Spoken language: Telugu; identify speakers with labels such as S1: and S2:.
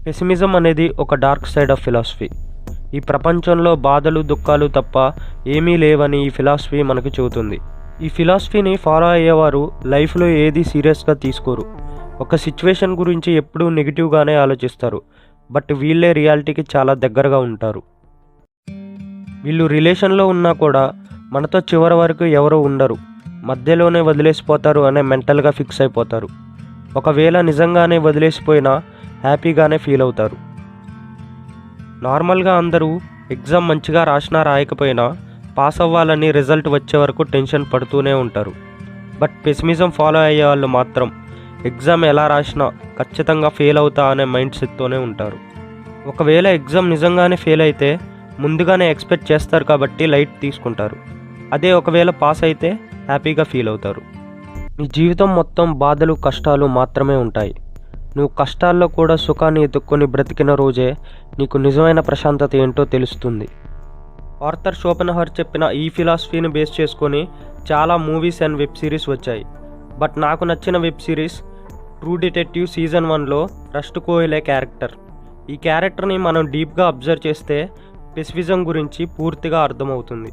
S1: పెసిమిజం అనేది ఒక డార్క్ సైడ్ ఆఫ్ ఫిలాసఫీ. ఈ ప్రపంచంలో బాధలు దుఃఖాలు తప్ప ఏమీ లేవని ఈ ఫిలాసఫీ మనకు చెబుతుంది. ఈ ఫిలాసఫీని ఫాలో అయ్యేవారు లైఫ్లో ఏది సీరియస్గా తీసుకోరు. ఒక సిచ్యువేషన్ గురించి ఎప్పుడూ నెగిటివ్గానే ఆలోచిస్తారు. బట్ వీళ్ళే రియాలిటీకి చాలా దగ్గరగా ఉంటారు. వీళ్ళు రిలేషన్లో ఉన్నా కూడా మనతో చివరి వరకు ఎవరూ ఉండరు, మధ్యలోనే వదిలేసిపోతారు అనే మెంటల్గా ఫిక్స్ అయిపోతారు. ఒకవేళ నిజంగానే వదిలేసిపోయినా హ్యాపీగానే ఫీల్ అవుతారు. నార్మల్గా అందరూ ఎగ్జామ్ మంచిగా రాసినా రాయకపోయినా పాస్ అవ్వాలని రిజల్ట్ వచ్చే వరకు టెన్షన్ పడుతూనే ఉంటారు. బట్ పెసిమిజం ఫాలో అయ్యే వాళ్ళు మాత్రం ఎగ్జామ్ ఎలా రాసినా ఖచ్చితంగా ఫెయిల్ అవుతా అనే మైండ్ సెట్తోనే ఉంటారు. ఒకవేళ ఎగ్జామ్ నిజంగానే ఫెయిల్ అయితే ముందుగానే ఎక్స్పెక్ట్ చేస్తారు కాబట్టి లైట్ తీసుకుంటారు. అదే ఒకవేళ పాస్ అయితే హ్యాపీగా ఫీల్ అవుతారు. నీ జీవితం మొత్తం బాధలు కష్టాలు మాత్రమే ఉంటాయి. నువ్వు కష్టాల్లో కూడా సుఖాన్ని ఎత్తుక్కొని బ్రతికిన రోజే నీకు నిజమైన ప్రశాంతత ఏంటో తెలుస్తుంది. ఆర్థర్ షోపెన్హౌర్ చెప్పిన ఈ ఫిలాసఫీని బేస్ చేసుకొని చాలా మూవీస్ అండ్ వెబ్ సిరీస్ వచ్చాయి. బట్ నాకు నచ్చిన web series True Detective season 1లో రస్ట్ కోహ్లే క్యారెక్టర్. ఈ క్యారెక్టర్ని మనం డీప్గా అబ్జర్వ్ చేస్తే పెసిమిజం గురించి పూర్తిగా అర్థమవుతుంది.